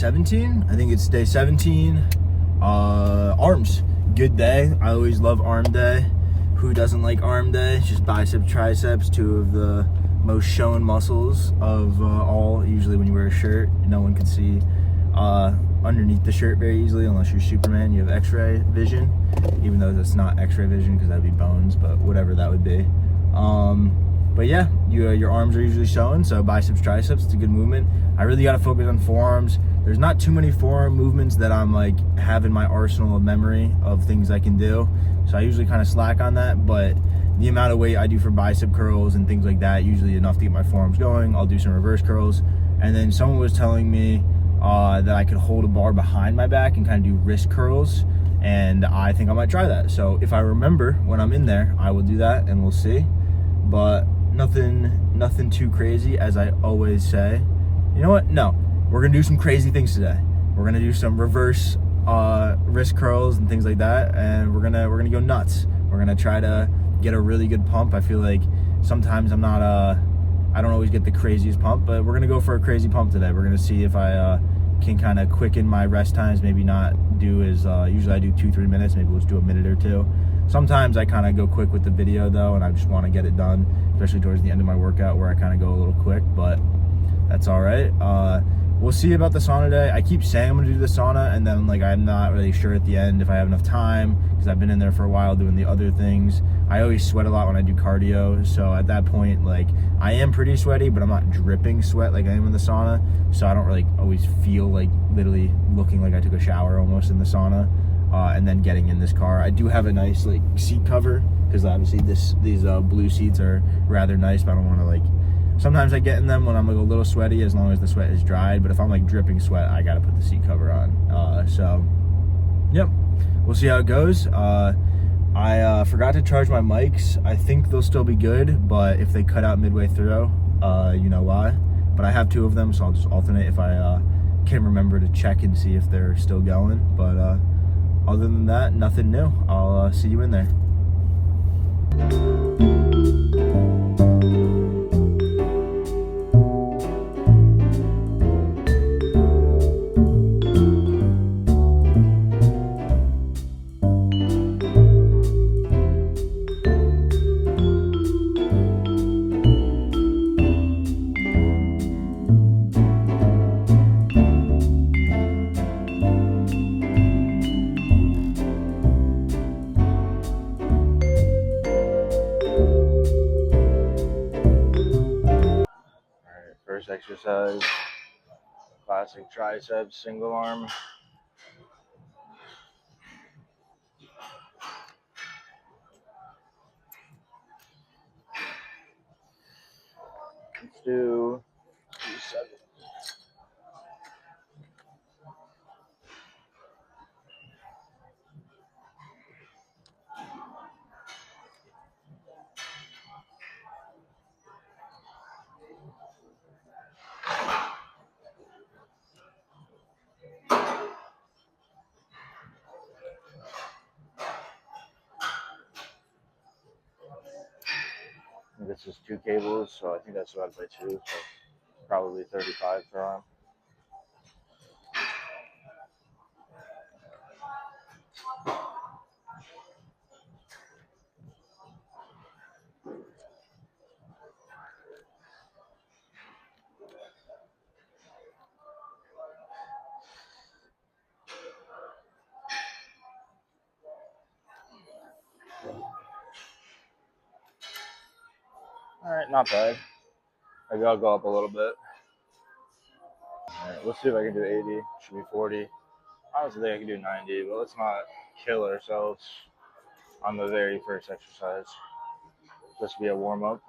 17. I think it's day 17. Arms. Good day. I always love arm day. Who doesn't like arm day? It's just biceps, triceps, two of the most shown muscles of all. Usually when you wear a shirt, no one can see underneath the shirt very easily unless you're Superman. You have x-ray vision, even though that's not x-ray vision because that'd be bones, but whatever that would be. But yeah, your arms are usually showing, so biceps, triceps, it's a good movement. I really got to focus on forearms. There's not too many forearm movements that I'm like have in my arsenal of memory of things I can do, so I usually kind of slack on that, but the amount of weight I do for bicep curls and things like that, usually enough to get my forearms going. I'll do some reverse curls, and then someone was telling me that I could hold a bar behind my back and kind of do wrist curls, and I think I might try that. So if I remember when I'm in there, I will do that, and we'll see. But nothing too crazy, as I always say. You know what? No, we're gonna do some crazy things today. We're gonna do some reverse wrist curls and things like that, and we're gonna go nuts. We're gonna try to get a really good pump. I feel like sometimes I don't always get the craziest pump, but we're gonna go for a crazy pump today. We're gonna see if I can kind of quicken my rest times. Maybe not do as usually I do 2-3 minutes. Maybe we'll just do a minute or two. Sometimes I kind of go quick with the video though, and I just want to get it done, especially towards the end of my workout where I kind of go a little quick, but that's all right. We'll see about the sauna day. I keep saying I'm gonna do the sauna, and then like I'm not really sure at the end if I have enough time because I've been in there for a while doing the other things. I always sweat a lot when I do cardio, so at that point, like I am pretty sweaty, but I'm not dripping sweat like I am in the sauna, so I don't really always feel like literally looking like I took a shower almost in the sauna. And then getting in this car, I do have a nice like seat cover because obviously these blue seats are rather nice, but I don't want to like. Sometimes I get in them when I'm like a little sweaty, as long as the sweat is dried. But if I'm like dripping sweat, I gotta put the seat cover on. So, yep, we'll see how it goes. I forgot to charge my mics. I think they'll still be good, but if they cut out midway through, you know why. But I have 2 of them, so I'll just alternate if I can remember to check and see if they're still going. But other than that, nothing new. I'll see you in there. First exercise, classic triceps single arm. Let's do 7. This is 2 cables, so I think that's divided by 2, so probably 35 per arm. Alright, not bad. Maybe I'll go up a little bit. Alright, let's see if I can do 80. Should be 40. Honestly, I can do 90, but let's not kill ourselves on the very first exercise. Just be a warm-up.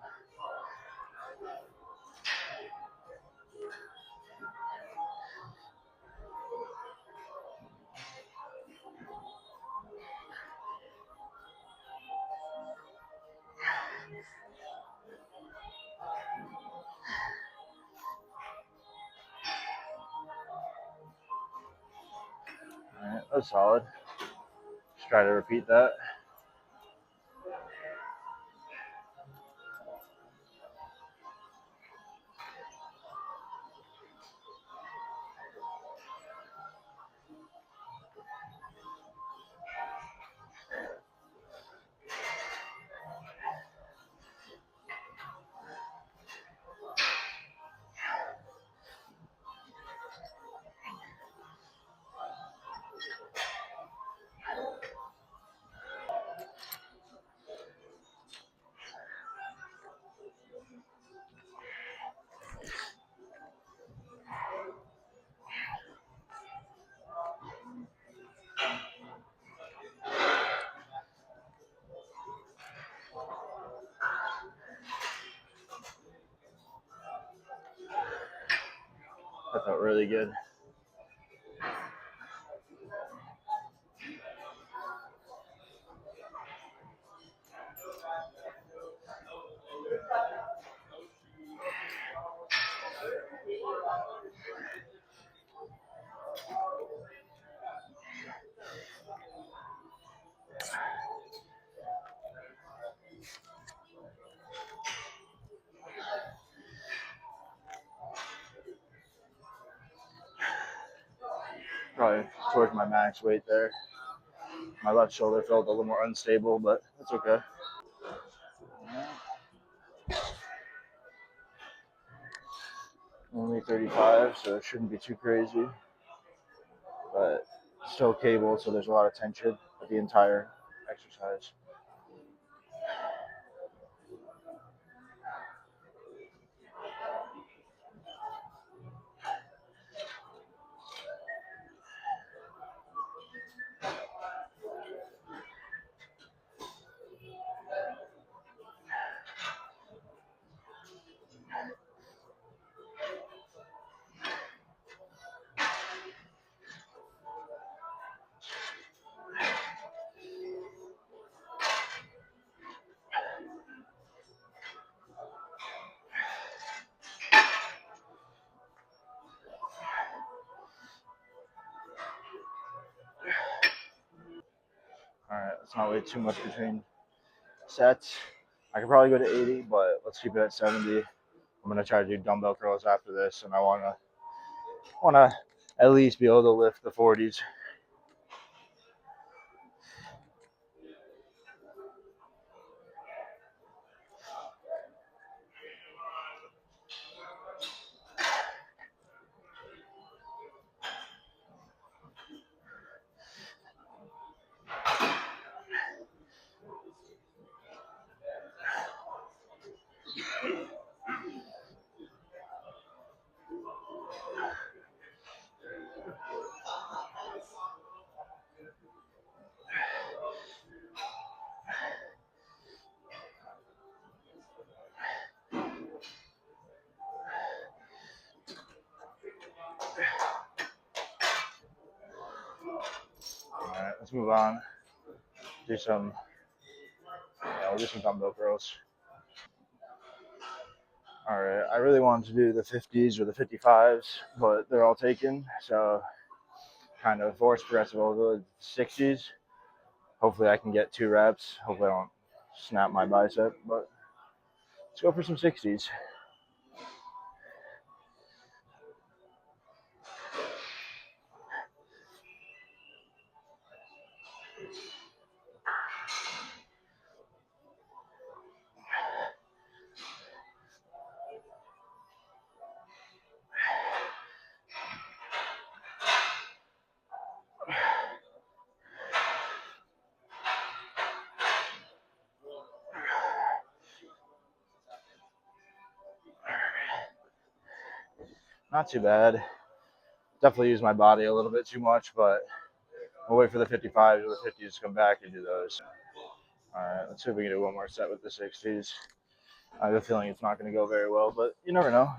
Alright, that's solid. Just try to repeat that. That felt really good. Probably towards my max weight there. My left shoulder felt a little more unstable, but that's okay. Only 35, so it shouldn't be too crazy. But still cable, so there's a lot of tension at the entire exercise. All right, let's not wait too much between sets. I could probably go to 80, but let's keep it at 70. I'm gonna try to do dumbbell curls after this, and I wanna at least be able to lift the 40s. All right, let's move on. Do some, we'll do some dumbbell curls. All right, I really wanted to do the 50s or the 55s, but they're all taken. So kind of force progressive over the 60s. Hopefully I can get 2 reps. Hopefully I don't snap my bicep, but let's go for some 60s. Not too bad. Definitely use my body a little bit too much, but I'll wait for the 55s or the 50s to come back and do those. All right, let's see if we can do one more set with the 60s. I have a feeling it's not going to go very well, but you never know.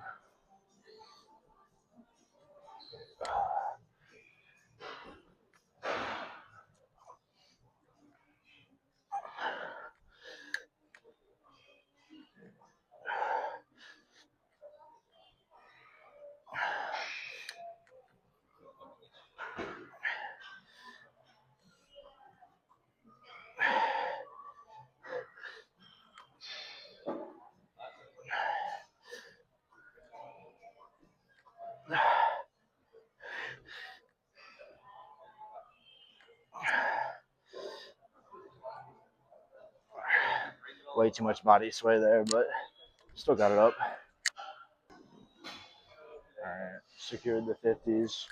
Way too much body sway there, but still got it up. All right, secured the 50s.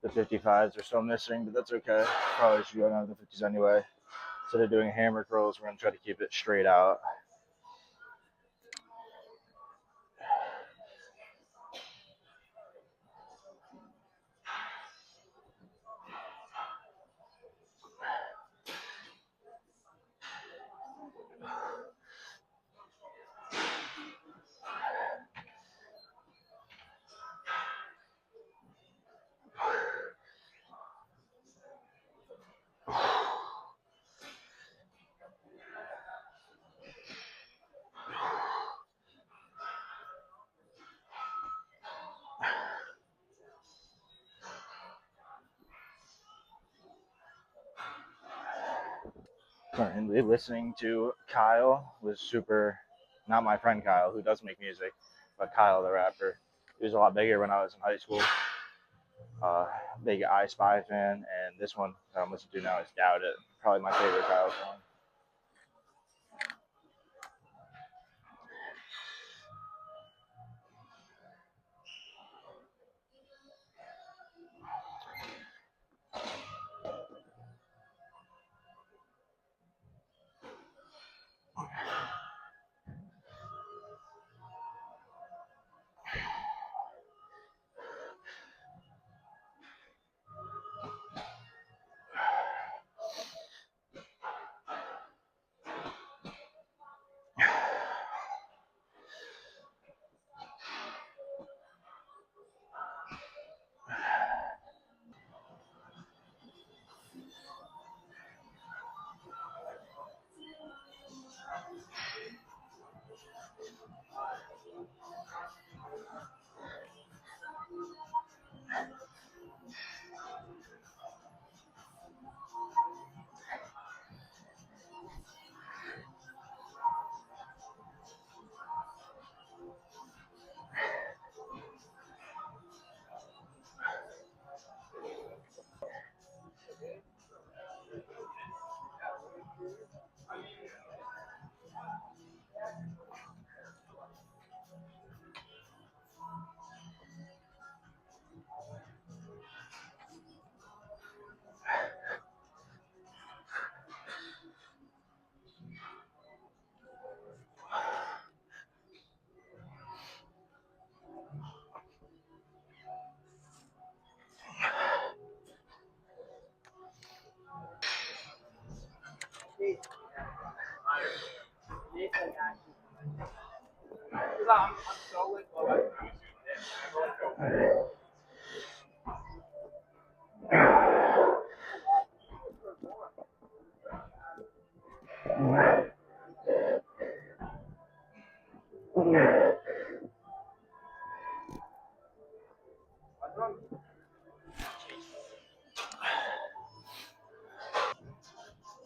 The 55s are still missing, but that's okay. Probably should go down to the 50s anyway. Instead of doing hammer curls, we're going to try to keep it straight out. Currently listening to Kyle was super, not my friend Kyle who does make music, but Kyle the rapper. He was a lot bigger when I was in high school. Uh, Big I Spy fan, and this one that I'm listening to now is Doubt It. Probably my favorite Kyle song.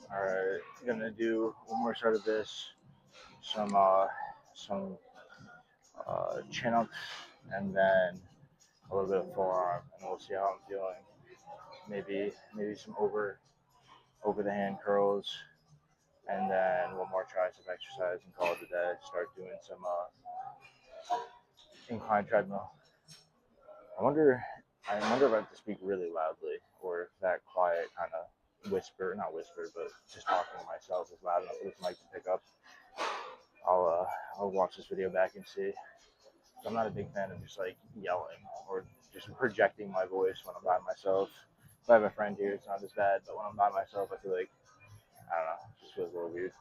All right, gonna do one more set of this, some chin ups, and then a little bit of forearm, and we'll see how I'm feeling. Maybe some over the hand curls, and then one more tricep exercise and call it a day. Start doing some incline treadmill. I wonder I wonder if I have to speak really loudly or if that quiet kind of not whisper, but just talking to myself is loud enough for this mic to pick up. I'll watch this video back and see. I'm not a big fan of just like yelling or just projecting my voice when I'm by myself. If I have a friend here, it's not as bad, but when I'm by myself, I feel like I don't know, it just feels a little weird.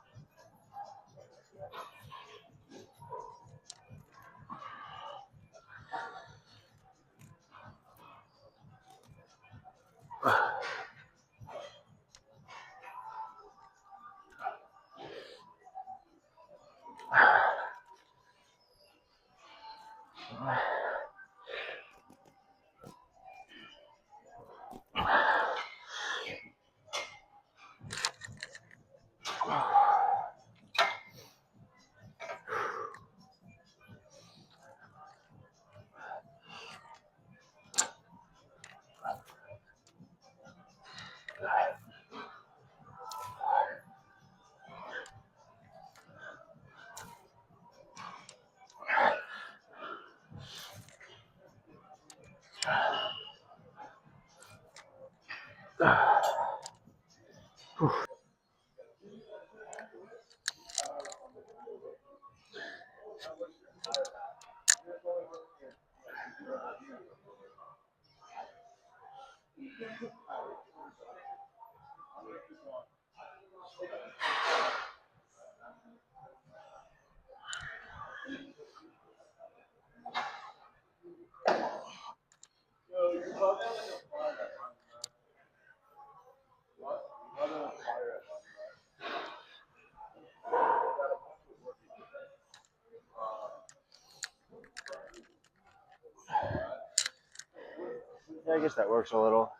Yeah, I guess that works a little.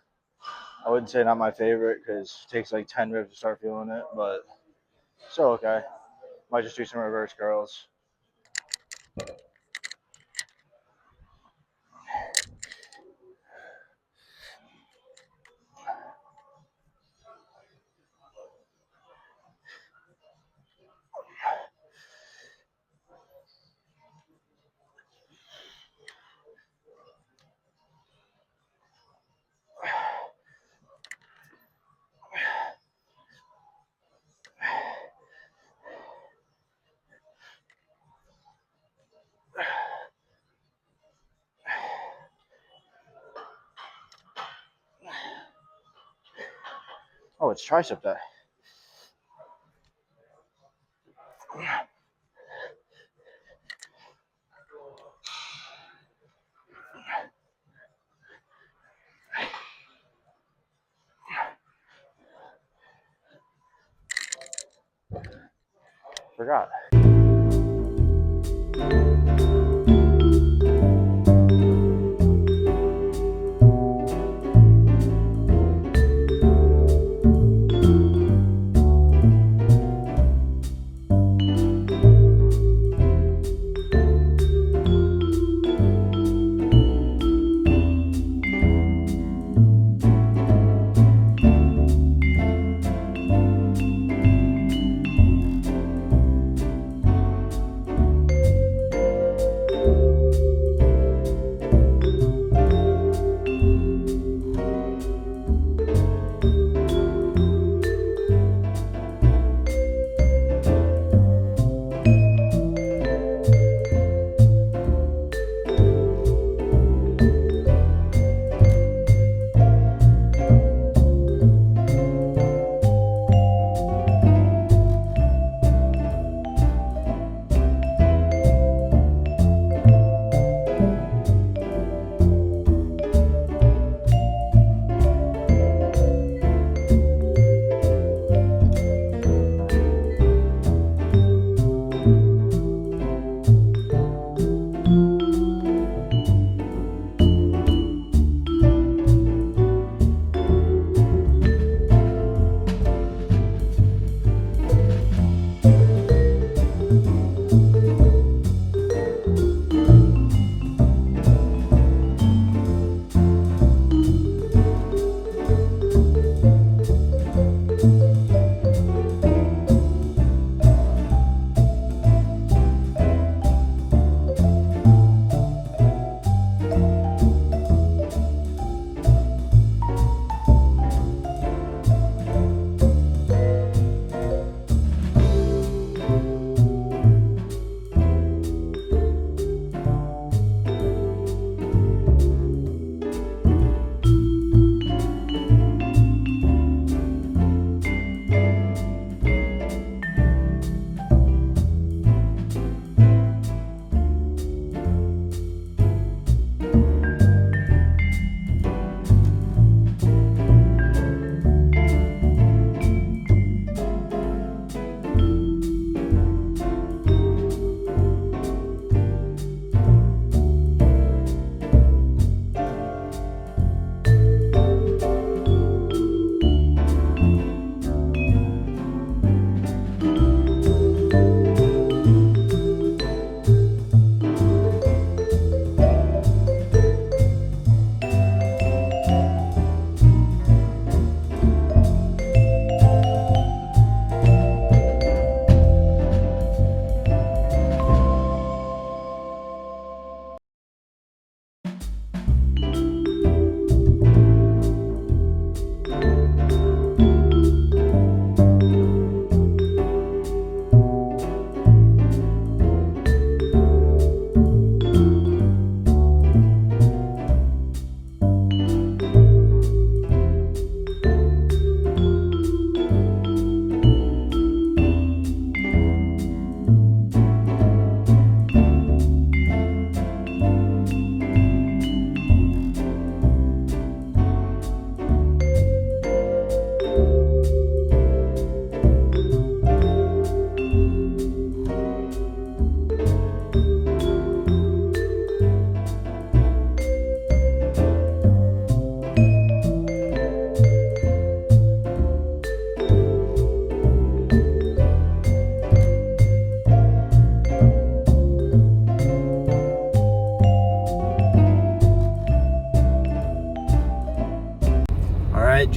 I wouldn't say not my favorite because it takes like 10 reps to start feeling it, but still okay. Might just do some reverse curls. Oh, it's tricep day. Forgot.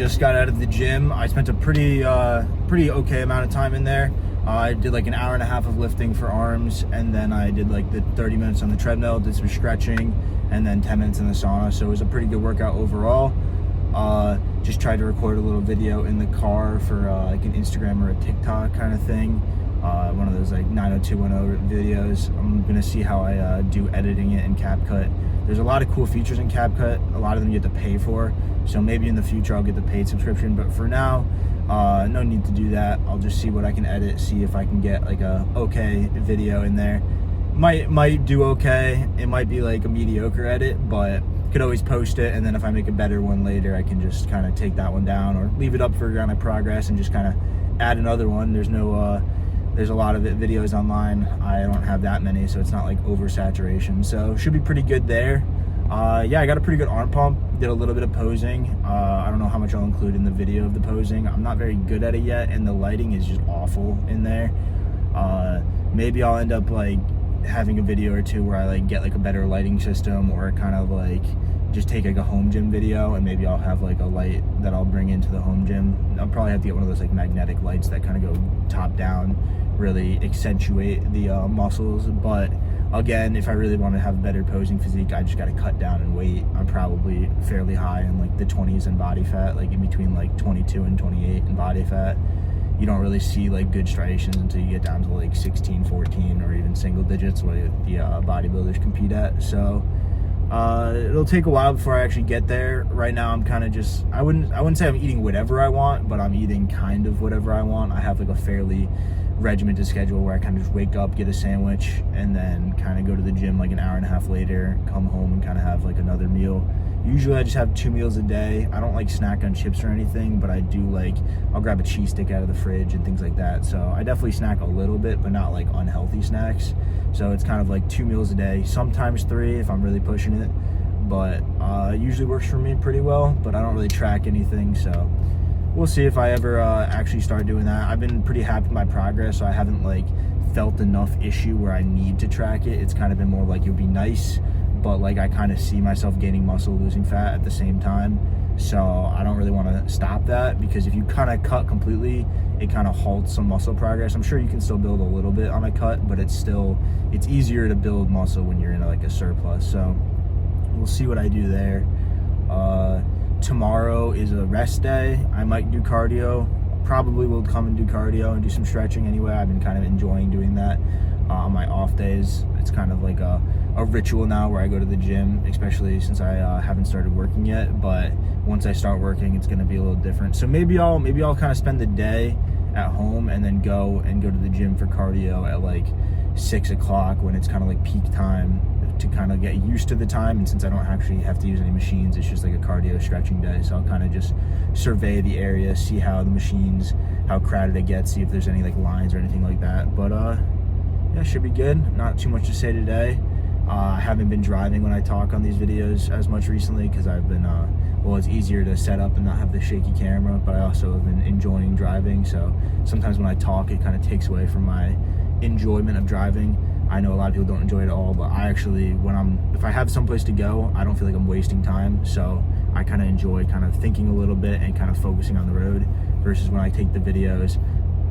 just got out of the gym. I spent a pretty okay amount of time in there. I did like an hour and a half of lifting for arms, and then I did like the 30 minutes on the treadmill, did some stretching, and then 10 minutes in the sauna. So it was a pretty good workout overall. Just tried to record a little video in the car for like an Instagram or a TikTok kind of thing. One of those like 90210 videos. I'm gonna see how I do editing it in CapCut. There's a lot of cool features in CapCut. A lot of them you have to pay for. So maybe in the future I'll get the paid subscription, but for now, no need to do that. I'll just see what I can edit, see if I can get like a okay video in there. Might do okay. It might be like a mediocre edit, but could always post it, and then if I make a better one later, I can just kind of take that one down or leave it up for kind of progress and just kind of add another one. There's no there's a lot of videos online. I don't have that many, so it's not like oversaturation, so should be pretty good there. Yeah, I got a pretty good arm pump, did a little bit of posing. I don't know how much I'll include in the video of the posing. I'm not very good at it yet, and the lighting is just awful in there. Maybe I'll end up like having a video or two where I like get like a better lighting system, or kind of like just take like a home gym video, and maybe I'll have like a light that I'll bring into the home gym. I'll probably have to get one of those like magnetic lights that kind of go top down, really accentuate the muscles. But again, if I really want to have a better posing physique, I just got to cut down in weight. I'm probably fairly high in like the 20s in body fat, like in between like 22 and 28 in body fat. You don't really see like good striations until you get down to like 16, 14, or even single digits where the bodybuilders compete at. So it'll take a while before I actually get there. Right now I'm kind of just, I wouldn't say I'm eating whatever I want, but I'm eating kind of whatever I want. I have like a fairly regimented schedule where I kind of just wake up, get a sandwich, and then kind of go to the gym like an hour and a half later, come home and kind of have like another meal. Usually I just have 2 meals a day. I don't like snack on chips or anything, but I do like, I'll grab a cheese stick out of the fridge and things like that. So I definitely snack a little bit, but not like unhealthy snacks. So it's kind of like 2 meals a day, sometimes 3 if I'm really pushing it, but usually works for me pretty well. But I don't really track anything, so we'll see if I ever actually start doing that. I've been pretty happy with my progress, so I haven't like felt enough issue where I need to track it. It's kind of been more like, it would be nice, but like I kind of see myself gaining muscle, losing fat at the same time. So I don't really want to stop that, because if you kind of cut completely, it kind of halts some muscle progress. I'm sure you can still build a little bit on a cut, but it's easier to build muscle when you're in like a surplus. So we'll see what I do there. Tomorrow is a rest day. I might do cardio. Probably will come and do cardio and do some stretching anyway. I've been kind of enjoying doing that on my off days. It's kind of like a ritual now where I go to the gym, especially since I haven't started working yet. But once I start working, it's going to be a little different. So maybe I'll kind of spend the day at home and then go to the gym for cardio at like 6 o'clock when it's kind of like peak time, to kind of get used to the time. And since I don't actually have to use any machines, it's just like a cardio stretching day. So I'll kind of just survey the area, see how the machines, how crowded it gets, see if there's any like lines or anything like that. But yeah, should be good. Not too much to say today. I haven't been driving when I talk on these videos as much recently, because I've been well, it's easier to set up and not have the shaky camera, but I also have been enjoying driving. So sometimes when I talk, it kind of takes away from my enjoyment of driving. I know a lot of people don't enjoy it at all, but I actually, if I have someplace to go, I don't feel like I'm wasting time. So I kind of enjoy kind of thinking a little bit and kind of focusing on the road, versus when I take the videos,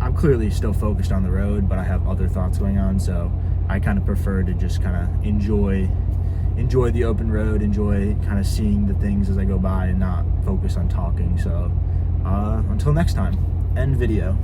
I'm clearly still focused on the road, but I have other thoughts going on. So I kind of prefer to just kind of enjoy the open road, enjoy kind of seeing the things as I go by, and not focus on talking. So until next time, end video.